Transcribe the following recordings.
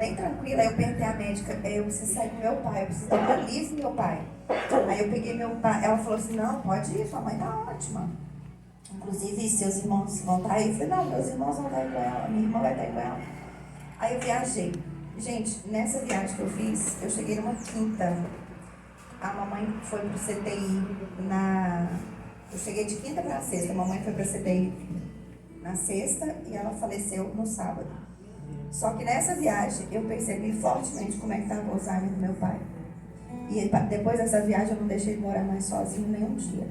bem tranquila. Aí eu perguntei à médica, eu preciso sair com meu pai, eu preciso dar um alívio pro meu pai. Aí eu peguei meu pai, ela falou assim, não, pode ir, sua mãe tá ótima. Inclusive, seus irmãos vão estar aí. Eu falei, não, meus irmãos vão estar aí com ela, minha irmã vai estar aí com ela. Aí eu viajei. Gente, nessa viagem que eu fiz, eu cheguei numa quinta. A mamãe foi pro CTI Eu cheguei de quinta para sexta, a mamãe foi pro CTI na sexta e ela faleceu no sábado. Só que nessa viagem eu percebi fortemente como é que estava o Alzheimer do meu pai. E depois dessa viagem eu não deixei ele morar mais sozinho nenhum dia.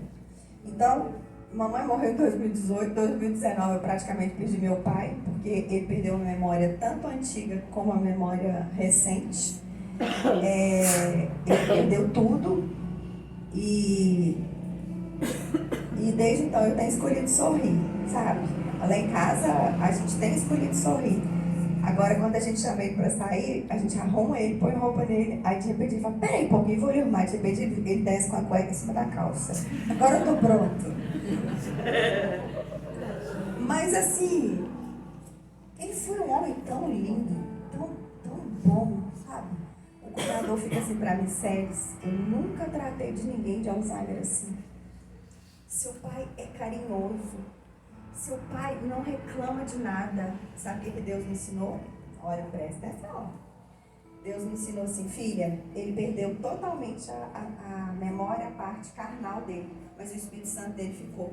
Então, mamãe morreu em 2018, 2019 eu praticamente perdi meu pai, porque ele perdeu uma memória tanto antiga como a memória recente. Ele perdeu tudo e desde então eu tenho escolhido sorrir, sabe? Lá em casa a gente tem escolhido sorrir. Agora quando a gente chama ele pra sair, a gente arruma ele, põe roupa nele, aí de repente ele fala, peraí, um pouquinho, vou lhe arrumar. De repente ele desce com a cueca em cima da calça. Agora eu tô pronto. Mas assim, ele foi um homem tão lindo, tão bom, sabe? O cuidador fica assim pra mim, Séries, eu nunca tratei de ninguém de Alzheimer assim. Seu pai é carinhoso. Seu pai não reclama de nada. Sabe o que Deus me ensinou? Olha, presta atenção. Deus me ensinou assim, filha, ele perdeu totalmente a memória, a parte carnal dele. Mas o Espírito Santo dele ficou.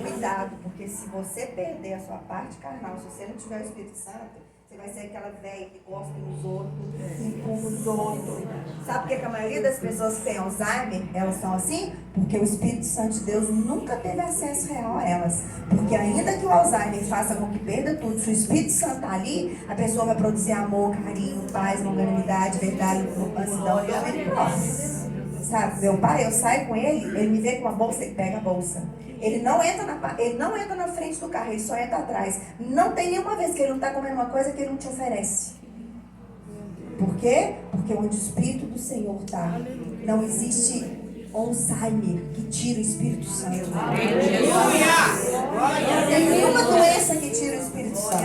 Cuidado, porque se você perder a sua parte carnal, se você não tiver o Espírito Santo, você vai ser aquela velha que gosta dos outros, empurra os outros. Sabe por que a maioria das pessoas que têm Alzheimer, elas são assim? Porque o Espírito Santo de Deus nunca teve acesso real a elas. Porque ainda que o Alzheimer faça com que perda tudo, se o Espírito Santo está ali, a pessoa vai produzir amor, carinho, paz, longanimidade, verdade, mansidão e amor. Sabe, meu pai, eu saio com ele me vê com uma bolsa, ele pega a bolsa. Ele não entra na frente do carro, ele só entra atrás. Não tem nenhuma vez que ele não está comendo uma coisa que ele não te oferece. Por quê? Porque onde o Espírito do Senhor está, não existe Alzheimer que tira o Espírito Santo. Não tem nenhuma doença que tira o Espírito Santo.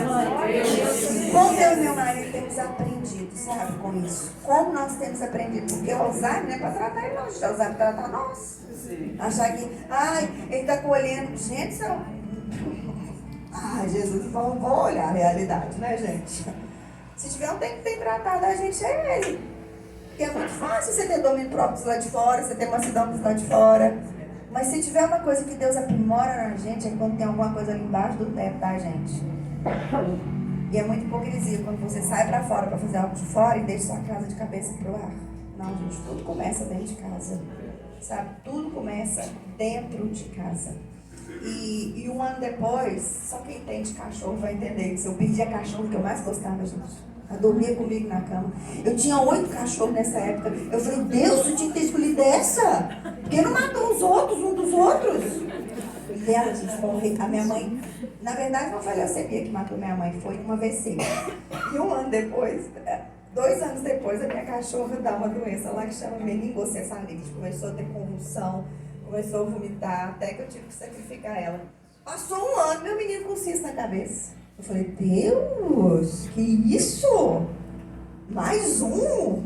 Como eu e meu marido temos aprendido, sabe, com isso. Como nós temos aprendido. Porque o Alzheimer não é para tratar ele, não. O Alzheimer é para tratar nós. Achar que, ele está colhendo. Gente, Jesus, vamos olhar a realidade, né, gente? Se tiver um tempo que tem tratado a gente, é ele. Porque é muito fácil você ter domínio próprio lá de fora, você ter mansidão lá de fora. Mas se tiver uma coisa que Deus aprimora na gente, é quando tem alguma coisa ali embaixo do teto da gente. E é muita hipocrisia quando você sai pra fora pra fazer algo de fora e deixa sua casa de cabeça pro ar. Não, gente, tudo começa dentro de casa. Sabe? Tudo começa dentro de casa. E um ano depois, só quem tem de cachorro vai entender isso. Eu perdi a cachorro que eu mais gostava, gente. Ela dormia comigo na cama. Eu tinha 8 cachorros nessa época. Eu falei, Deus, você tinha que ter escolhido essa. Porque não matou os outros, um dos outros. E ela, gente, morreu. A minha mãe, na verdade, não foi a leucemia que matou minha mãe, foi uma AVC. E um ano depois, 2 anos depois, a minha cachorra dá uma doença lá que chama meningocefalite. Começou a ter convulsão, começou a vomitar, até que eu tive que sacrificar ela. Passou um ano, meu menino com cisto na cabeça. Eu falei, Deus, que isso? Mais um?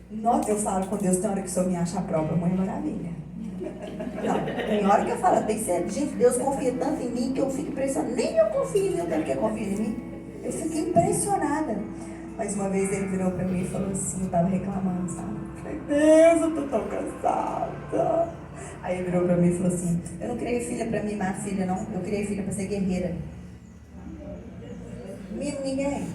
Nossa, eu falo com Deus, tem hora que o Senhor me acha a própria Mãe Maravilha. Não, tem hora que eu falo, tem que ser, gente, Deus confia tanto em mim que eu fico impressionada. Nem eu confio em mim, o tanto que ele confia em mim. Eu fico impressionada. Mas uma vez ele virou pra mim e falou assim, eu tava reclamando, sabe? Eu falei, Deus, eu tô tão cansada. Aí ele virou pra mim e falou assim, eu não criei filha pra mimar filha, não. Eu criei filha pra ser guerreira. Mimo ninguém.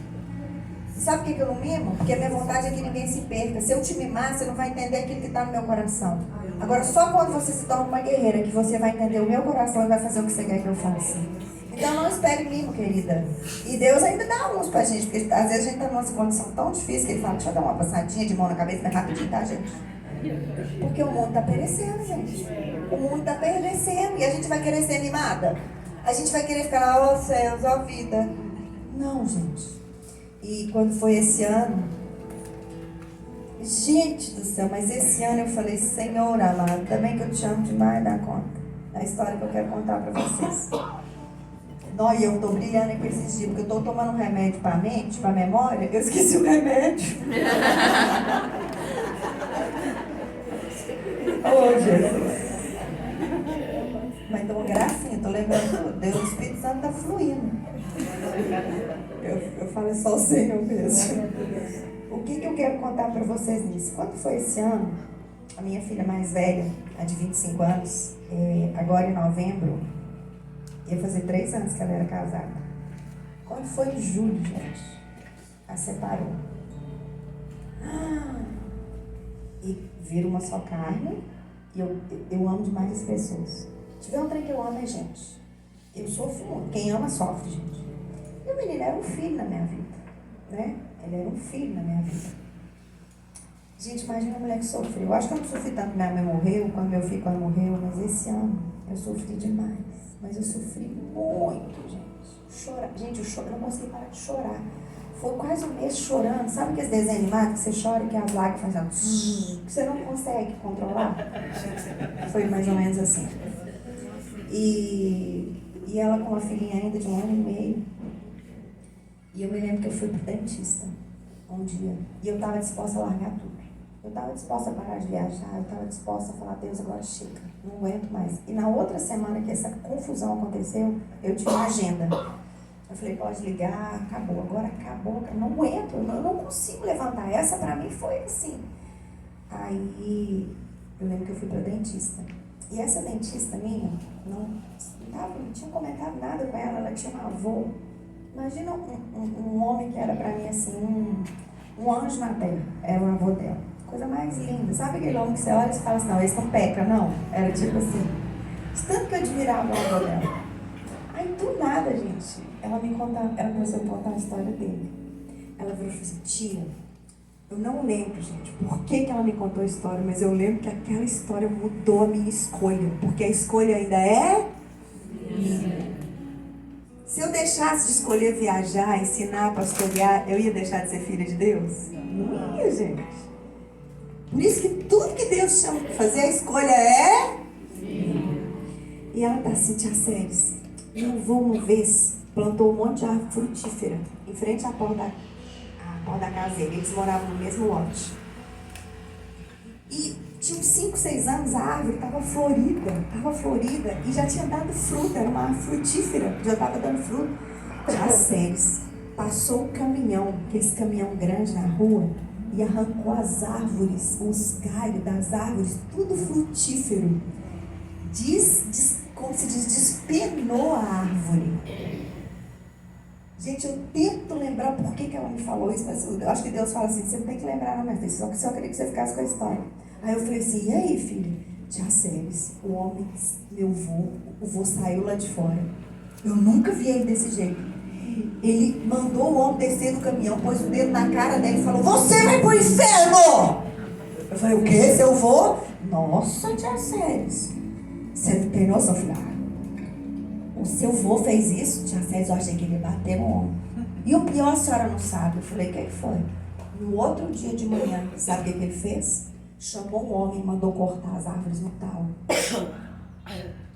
Sabe por que eu não mimo? Porque a minha vontade é que ninguém se perca. Se eu te mimar, você não vai entender aquilo que está no meu coração. Agora, só quando você se torna uma guerreira que você vai entender o meu coração e vai fazer o que você quer que eu faça. Então não espere mimo, querida. E Deus ainda dá uns pra gente, porque às vezes a gente está numa condição tão difícil que ele fala, deixa eu dar uma passadinha de mão na cabeça, mas rapidinho, tá, gente? Porque o mundo está perecendo, gente. O mundo está perecendo e a gente vai querer ser animada. A gente vai querer ficar, ó céus, ó vida. Não, gente. E quando foi esse ano, gente do céu, mas esse ano eu falei, Senhor amado, também que eu te amo demais da conta. É a história que eu quero contar para vocês. Não, e eu tô brilhando aí pra esses dias, porque eu tô tomando um remédio pra mente, pra memória, eu esqueci o remédio. Oh, Jesus. Mas dá uma gracinha, tô lembrando tudo. Deus, o Espírito Santo tá fluindo. Eu falo só o Senhor mesmo. O que eu quero contar pra vocês nisso? Quando foi esse ano, a minha filha mais velha, a de 25 anos, agora em novembro, ia fazer 3 anos que ela era casada. Quando foi em julho, gente, ela separou. E vira uma só carne. E eu amo demais as pessoas. Se tiver um trem que eu amo é gente. Eu sofro muito. Quem ama sofre, gente. E o menino era um filho na minha vida, né? Ele era um filho na minha vida. Gente, imagina a mulher que sofreu. Eu acho que eu não sofri tanto quando minha mãe morreu, quando meu filho morreu, mas esse ano eu sofri demais. Mas eu sofri muito, gente. Gente, eu não consegui parar de chorar. Foi quase um mês chorando. Sabe aqueles desenhos animados que você chora e que as lágrimas fazem que você não consegue controlar? Foi mais ou menos assim. E ela com uma filhinha ainda de 1 ano e meio. E eu me lembro que eu fui pro dentista um dia. E eu estava disposta a largar tudo. Eu estava disposta a parar de viajar. Eu estava disposta a falar, Deus, agora chega. Não aguento mais. E na outra semana que essa confusão aconteceu, eu tinha uma agenda. Eu falei, pode ligar, acabou, agora acabou, eu não aguento, eu não consigo levantar. Essa pra mim foi assim. Aí eu lembro que eu fui pra dentista. E essa dentista minha, não tinha comentado nada com ela, ela tinha um avô. Imagina um homem que era pra mim assim, um anjo na terra, era o avô dela. Coisa mais linda. Sabe aquele homem que você olha e fala assim, não, esse não peca, não. Era tipo assim. De tanto que eu admirava o avô dela. Aí do nada, gente, ela começou a me contar a história dele. Ela virou e falou assim, tia, eu não lembro, gente, por que ela me contou a história, mas eu lembro que aquela história mudou a minha escolha, porque a escolha ainda é minha. Se eu deixasse de escolher viajar, ensinar, pastorear, eu ia deixar de ser filha de Deus? Não ia, gente. Por isso que tudo que Deus chama para fazer, a escolha é minha. E ela tá assim, tia Séries. Meu avô uma vez plantou um monte de árvore frutífera em frente à porta da casa dele. Eles moravam no mesmo lote. E tinha uns 5, 6 anos, a árvore estava florida e já tinha dado fruta, era uma árvore frutífera, já estava dando fruta. Já Séries, passou um caminhão, aquele caminhão grande na rua, e arrancou as árvores, os galhos das árvores, tudo frutífero. Como se diz, despenou a árvore. Gente, eu tento lembrar por que ela me falou isso, mas eu acho que Deus fala assim, você não tem que lembrar não, minha filha, só queria que você ficasse com a história. Aí eu falei assim, e aí, filha? Tia Séries, o homem, meu vô saiu lá de fora. Eu nunca vi ele desse jeito. Ele mandou o homem descer do caminhão, pôs o dedo na cara dele e falou, você vai pro inferno! Eu falei, o quê? Seu vô? Nossa, tia Séries. Você não tem noção, filha? O seu vô fez isso? Tia Séries, eu achei que ele ia bater no homem. E o pior, a senhora não sabe. Eu falei, o que foi? No outro dia de manhã, sabe o que ele fez? Chamou um homem e mandou cortar as árvores no tal.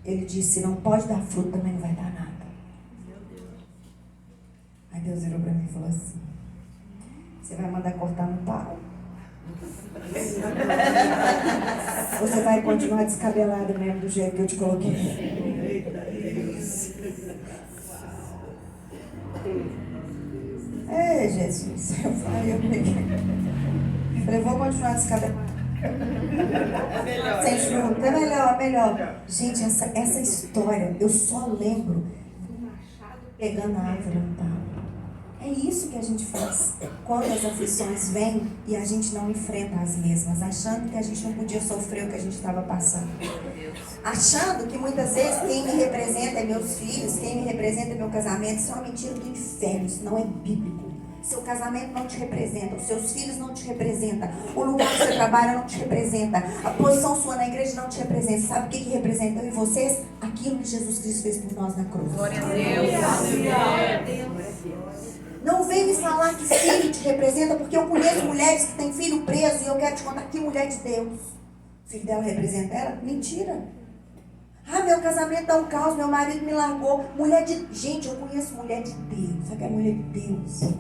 Ele disse, não pode dar fruto, também não vai dar nada. Aí Deus virou pra mim e falou assim, você vai mandar cortar no pau? Você vai continuar descabelada mesmo do jeito que eu te coloquei. É, Jesus. Eu falei, vou continuar descabelada. Sem fruta. É melhor. Gente, essa história, eu só lembro do machado pegando a árvore no pau. É isso que a gente faz quando as aflições vêm e a gente não enfrenta as mesmas, achando que a gente não podia sofrer o que a gente estava passando. Achando que muitas vezes quem me representa é meus filhos, quem me representa é meu casamento. Isso é uma mentira do inferno, isso não é bíblico. Seu casamento não te representa, os seus filhos não te representam, o lugar que você trabalha não te representa, a posição sua na igreja não te representa. Sabe o que representa eu e vocês? Aquilo que Jesus Cristo fez por nós na cruz. Glória a Deus. Não vem me falar que filho te representa, porque eu conheço mulheres que têm filho preso e eu quero te contar que mulher de Deus. O filho dela representa ela? Mentira. Ah, meu casamento é um caos, meu marido me largou. Gente, eu conheço mulher de Deus. Sabe que é mulher de Deus?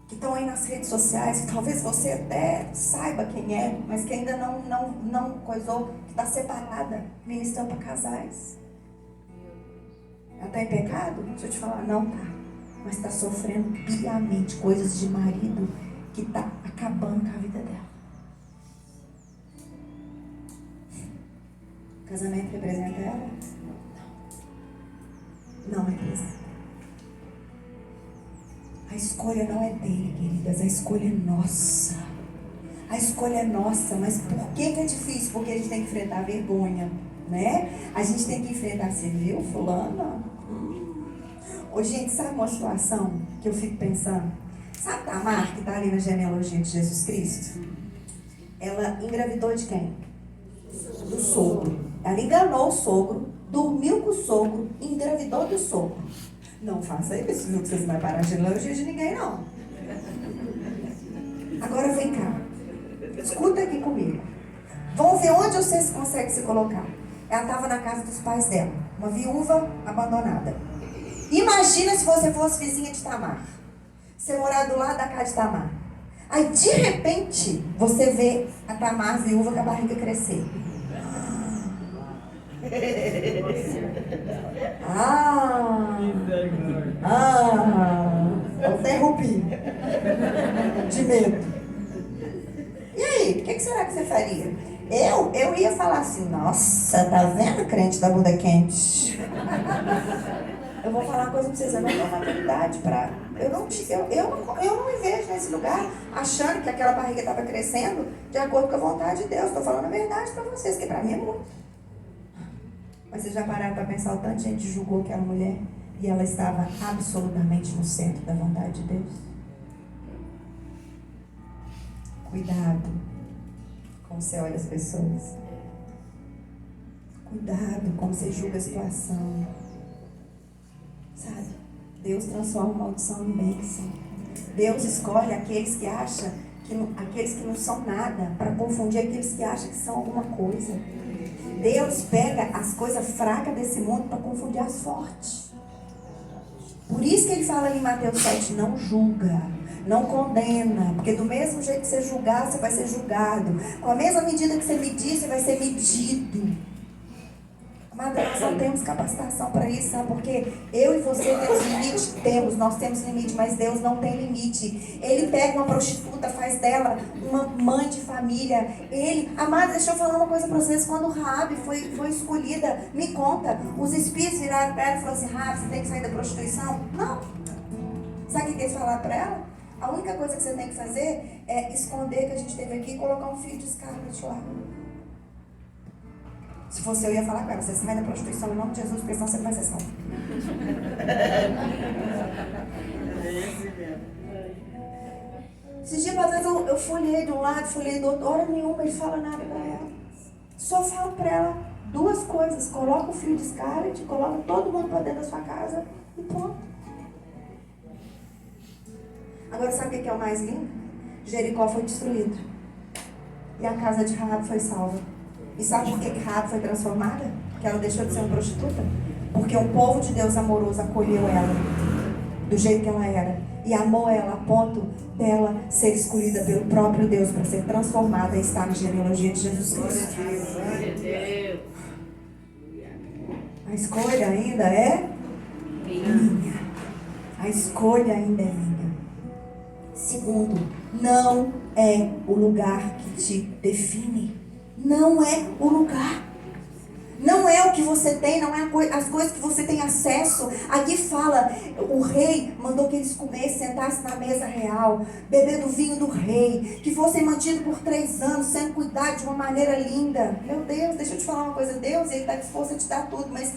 Que estão aí nas redes sociais, que talvez você até saiba quem é, mas que ainda não coisou, que está separada, ministrando para casais. Ela está em pecado? Deixa eu te falar, não tá. Mas está sofrendo piamente coisas de marido que está acabando com a vida dela. O casamento representa ela? Não representa. A escolha não é dele, queridas, a escolha é nossa. A escolha é nossa, mas por que é difícil? Porque a gente tem que enfrentar a vergonha, né? A gente tem que enfrentar, você viu, fulana? Ô, gente, sabe uma situação que eu fico pensando? Sabe Tamar, que está ali na genealogia de Jesus Cristo? Ela engravidou de quem? Do sogro. Ela enganou o sogro, dormiu com o sogro, engravidou do sogro. Não faça isso, não vocês não vai parar a genealogia de ninguém, não. Agora vem cá. Escuta aqui comigo. Vamos ver onde vocês conseguem se colocar. Ela estava na casa dos pais dela, uma viúva abandonada. Imagina se você fosse vizinha de Tamar. Você morar do lado da casa de Tamar. Aí, de repente, você vê a Tamar viúva com a barriga crescer. Eu interrompi. De medo. E aí, o que será que você faria? Eu ia falar assim, nossa, tá vendo, crente da bunda quente? Eu vou falar uma coisa pra vocês, eu não tenho maturidade pra... Eu não me vejo nesse lugar achando que aquela barriga estava crescendo de acordo com a vontade de Deus. Estou falando a verdade pra vocês, que pra mim é muito. Mas vocês já pararam para pensar o tanto de gente julgou aquela mulher e ela estava absolutamente no centro da vontade de Deus? Cuidado como você olha as pessoas. Cuidado como você julga a situação. Sabe? Deus transforma maldição em bênção. Deus escolhe aqueles que acham aqueles que não são nada para confundir aqueles que acham que são alguma coisa. Deus pega as coisas fracas desse mundo para confundir as fortes. Por isso que ele fala ali em Mateus 7, não julga, não condena, porque do mesmo jeito que você julgar, você vai ser julgado. Com a mesma medida que você medir, você vai ser medido. Amada, nós não temos capacitação para isso, sabe? Porque eu e você temos limite, nós temos limite, mas Deus não tem limite. Ele pega uma prostituta, faz dela uma mãe de família. Amada, deixa eu falar uma coisa para vocês. Quando Raabe foi escolhida, me conta, os espias viraram para ela e falaram assim, Raabe, você tem que sair da prostituição? Não. Sabe o que eles falaram para ela? A única coisa que você tem que fazer é esconder que a gente teve aqui e colocar um fio de escarlate lá. Se fosse eu ia falar com ela, você sai da prostituição em nome de Jesus, porque senão você não vai ser salvo. Esses dias atrás eu folhei de um lado, folhei do outro, hora nenhuma ele fala nada pra ela. Só falo pra ela duas coisas, coloca o fio de escarlate, coloca todo mundo pra dentro da sua casa e pronto. Agora sabe o que é o mais lindo? Jericó foi destruído e a casa de Raabe foi salva. E sabe por que Raabe foi transformada? Porque ela deixou de ser uma prostituta? Porque o povo de Deus amoroso acolheu ela do jeito que ela era e amou ela a ponto dela ser escolhida pelo próprio Deus para ser transformada e estar na genealogia de Jesus Cristo. A escolha ainda é minha. A escolha ainda é minha. Segundo, não é o lugar que te define. Não é o lugar. Não é o que você tem, não é as coisas que você tem acesso. Aqui fala, o rei mandou que eles comessem, sentassem na mesa real, bebendo o vinho do rei, que fossem mantidos por 3 anos, sendo cuidados de uma maneira linda. Meu Deus, deixa eu te falar uma coisa. Deus, ele está disposto a te dar tudo, mas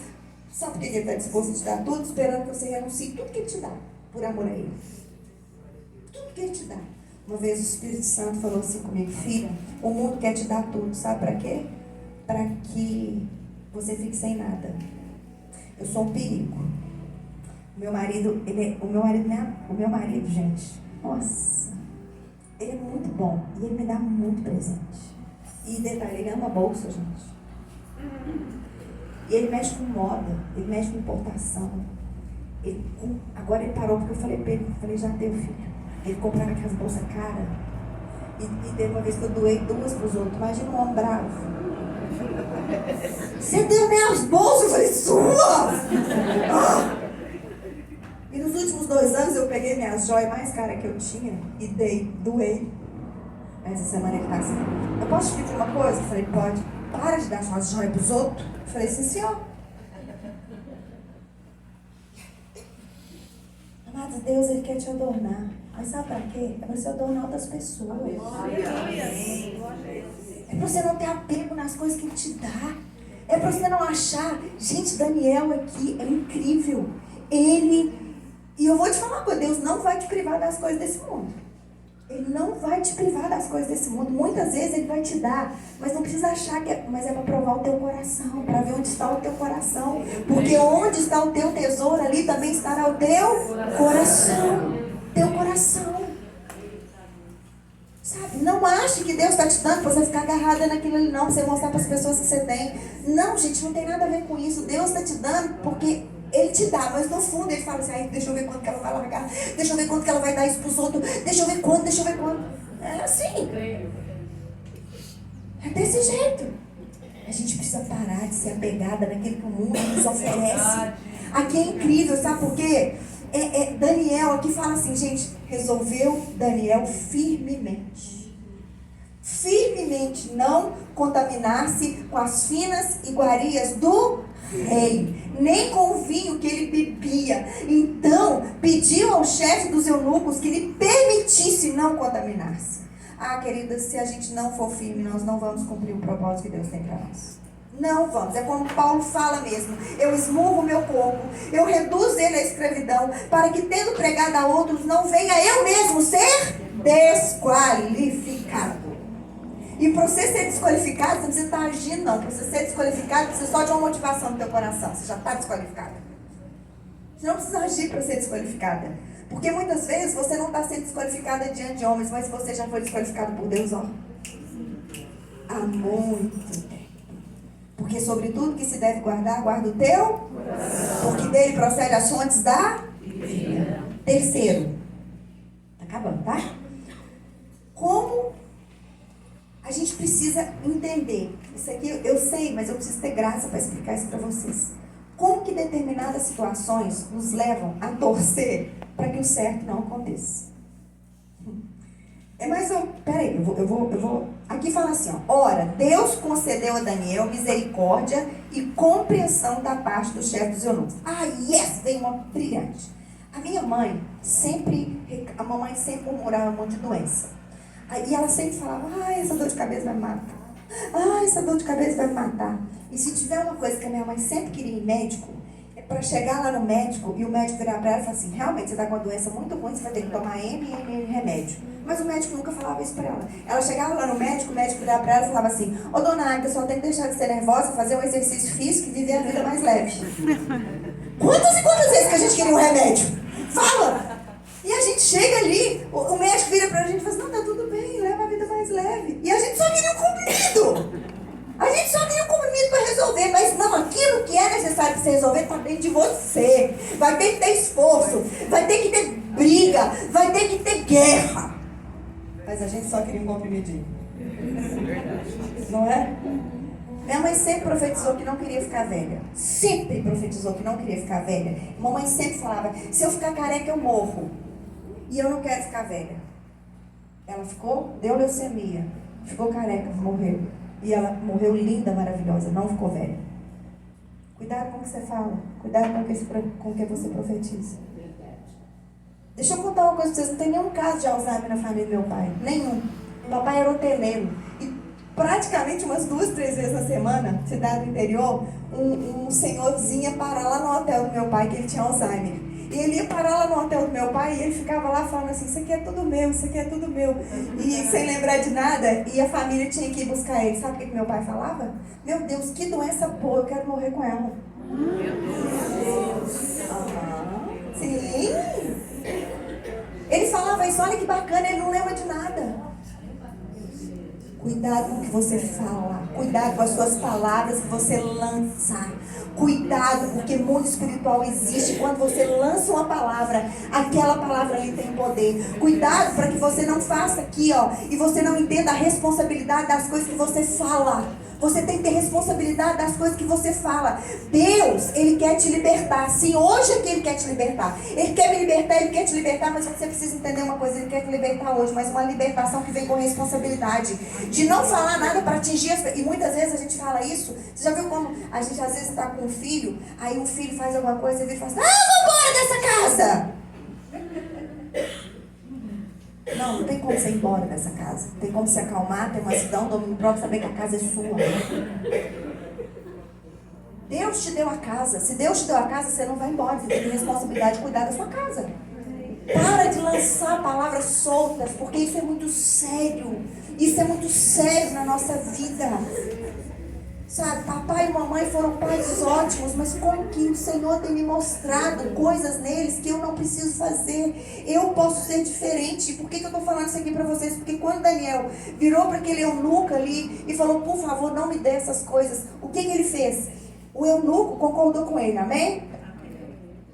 sabe por que ele está disposto a te dar tudo? Esperando que você renuncie tudo que ele te dá, por amor a ele. Tudo que ele te dá. Uma vez o Espírito Santo falou assim comigo, filha, o mundo quer te dar tudo, sabe para quê? Para que você fique sem nada. Eu sou um perigo. O meu marido, gente, nossa, ele é muito bom e ele me dá muito presente. E detalhe, ele ama a bolsa, gente. E ele mexe com moda, ele mexe com importação. Agora ele parou porque eu falei pra ele, já deu, filho. Ele comprava aquelas bolsas caras. E teve uma vez que eu doei 2 pros outros. Imagina um homem bravo. Você deu minhas bolsas? Eu falei, sua! E nos últimos 2 anos eu peguei minhas joias mais caras que eu tinha e doei. Essa semana ele tá assim, eu posso te pedir uma coisa? Eu falei, pode. Para de dar suas joias pros outros. Eu falei, sim, senhor. Amados, Deus, Ele quer te adornar. Mas sabe para quê? É para você adornar outras pessoas. É para você não ter apego nas coisas que Ele te dá. É para você não achar... Gente, Daniel aqui é incrível. E eu vou te falar uma coisa, Deus não vai te privar das coisas desse mundo. Ele não vai te privar das coisas desse mundo. Muitas vezes Ele vai te dar, mas não precisa achar que é... Mas é para provar o teu coração, para ver onde está o teu coração. Porque onde está o teu tesouro, ali também estará o teu coração. Teu coração. Sabe? Não ache que Deus está te dando para você ficar agarrada naquilo ali, não. Para você mostrar para as pessoas que você tem. Não, gente, não tem nada a ver com isso. Deus está te dando porque Ele te dá, mas no fundo Ele fala assim, ai, deixa eu ver quanto que ela vai largar, deixa eu ver quanto que ela vai dar isso para os outros, deixa eu ver quanto. É assim. É desse jeito. A gente precisa parar de ser apegada naquilo que o mundo nos oferece. Aqui é incrível, sabe por quê? Daniel aqui fala assim, gente, resolveu Daniel firmemente não contaminar-se com as finas iguarias do rei, nem com o vinho que ele bebia. Então pediu ao chefe dos eunucos que lhe permitisse não contaminar-se. Querida, se a gente não for firme, nós não vamos cumprir o propósito que Deus tem para nós. Não vamos, é como Paulo fala mesmo, eu esmurro o meu corpo, eu reduzo ele à escravidão, para que tendo pregado a outros, não venha eu mesmo ser desqualificado. E para você ser desqualificado, você não precisa estar agindo não, para você ser desqualificado, precisa só de uma motivação no teu coração, você já está desqualificado. Você não precisa agir para ser desqualificada, porque muitas vezes você não está sendo desqualificada diante de homens, mas você já foi desqualificado por Deus, há muito tempo. Porque sobre tudo que se deve guardar, guarda o teu coração, porque dele procede as fontes da vida. Terceiro, tá acabando, tá? Como a gente precisa entender, isso aqui eu sei, mas eu preciso ter graça para explicar isso para vocês. Como que determinadas situações nos levam a torcer para que o certo não aconteça? Peraí, eu vou. Aqui fala assim, ora, Deus concedeu a Daniel misericórdia e compreensão da parte do chefe dos eunucos. Yes, veio uma brilhante. A mamãe sempre murmurava um monte de doença. E ela sempre falava, essa dor de cabeça vai me matar. Essa dor de cabeça vai me matar. E se tiver uma coisa que a minha mãe sempre queria ir médico, para chegar lá no médico e o médico virar para ela e falar assim, realmente você está com uma doença muito ruim, você vai ter que tomar N remédio. Mas o médico nunca falava isso para ela. Ela chegava lá no médico, o médico virava para ela e falava assim, dona Agda, só tem que deixar de ser nervosa, fazer um exercício físico e viver a vida mais leve. Quantas e quantas vezes que a gente queria um remédio? Fala! E a gente chega ali, o médico vira para a gente e fala assim, não, tá tudo bem, leva a vida mais leve. E a gente só queria um comprimido. A gente só queria um comprimido para resolver, mas não, aquilo que é necessário para você resolver está dentro de você. Vai ter que ter esforço, vai ter que ter briga, vai ter que ter guerra. Mas a gente só queria um comprimidinho. Não é? Minha mãe sempre profetizou que não queria ficar velha. Sempre profetizou que não queria ficar velha. Mamãe sempre falava, se eu ficar careca eu morro. E eu não quero ficar velha. Ela deu leucemia, ficou careca, morreu. E ela morreu linda, maravilhosa, não ficou velha. Cuidado com o que você fala. Cuidado com o que você profetiza. Deixa eu contar uma coisa pra vocês. Não tem nenhum caso de Alzheimer na família do meu pai. Nenhum. O papai era hoteleiro. E praticamente umas 2, 3 vezes na semana, cidade do interior, um senhorzinho ia parar lá no hotel do meu pai, que ele tinha Alzheimer. E ele ia parar lá no hotel do meu pai e ele ficava lá falando assim, isso aqui é tudo meu, isso aqui é tudo meu. E sem lembrar de nada, e a família tinha que ir buscar ele. Sabe o que meu pai falava? Meu Deus, que doença boa, eu quero morrer com ela. Meu Deus. Sim. Ele falava isso, olha que bacana, ele não lembra de nada. Cuidado com o que você fala. Cuidado com as suas palavras que você lança. Cuidado, porque mundo espiritual existe. Quando você lança uma palavra, aquela palavra ali tem poder. Cuidado para que você não faça aqui, ó, e você não entenda a responsabilidade das coisas que você fala. Você tem que ter responsabilidade das coisas que você fala. Deus, Ele quer te libertar. Sim, hoje é que Ele quer te libertar. Ele quer me libertar, Ele quer te libertar, mas você precisa entender uma coisa. Ele quer te libertar hoje, mas uma libertação que vem com responsabilidade. De não falar nada para atingir as pessoas. E muitas vezes a gente fala isso. Você já viu como a gente às vezes está com um filho, aí o filho faz alguma coisa e ele fala assim, vou embora dessa casa. Não tem como você ir embora dessa casa. Tem como se acalmar, ter mansidão, domínio próprio, saber que a casa é sua. Deus te deu a casa. Se Deus te deu a casa, você não vai embora. Você tem responsabilidade de cuidar da sua casa. Para de lançar palavras soltas, porque isso é muito sério. Isso é muito sério na nossa vida. Sabe, papai e mamãe foram pais ótimos, mas como que o Senhor tem me mostrado coisas neles que eu não preciso fazer? Eu posso ser diferente. Por que eu estou falando isso aqui para vocês? Porque quando Daniel virou para aquele eunuco ali e falou, por favor, não me dê essas coisas, o que ele fez? O eunuco concordou com ele, amém?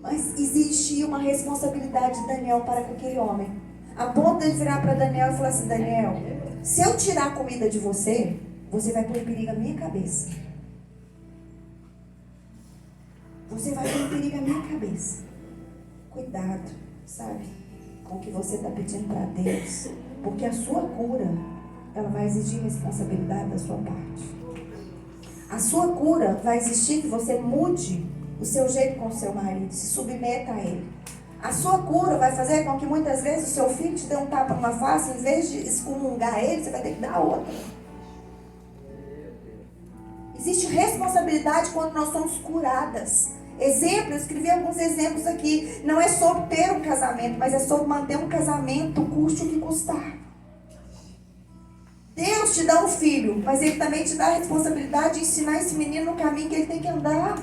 Mas existia uma responsabilidade de Daniel para com aquele homem. A ponto de ele virar para Daniel e falar assim, Daniel, se eu tirar a comida de você, você vai pôr em perigo a minha cabeça. Você vai pôr em perigo a minha cabeça. Cuidado, sabe? Com o que você está pedindo para Deus. Porque a sua cura, ela vai exigir responsabilidade da sua parte. A sua cura vai exigir que você mude o seu jeito com o seu marido. Se submeta a ele. A sua cura vai fazer com que muitas vezes o seu filho te dê um tapa numa face. Em vez de excomungar ele, você vai ter que dar outra. Existe responsabilidade quando nós somos curadas. Exemplo, eu escrevi alguns exemplos aqui. Não é sobre ter um casamento, mas é sobre manter um casamento, custe o que custar. Deus te dá um filho, mas Ele também te dá a responsabilidade de ensinar esse menino no caminho que ele tem que andar.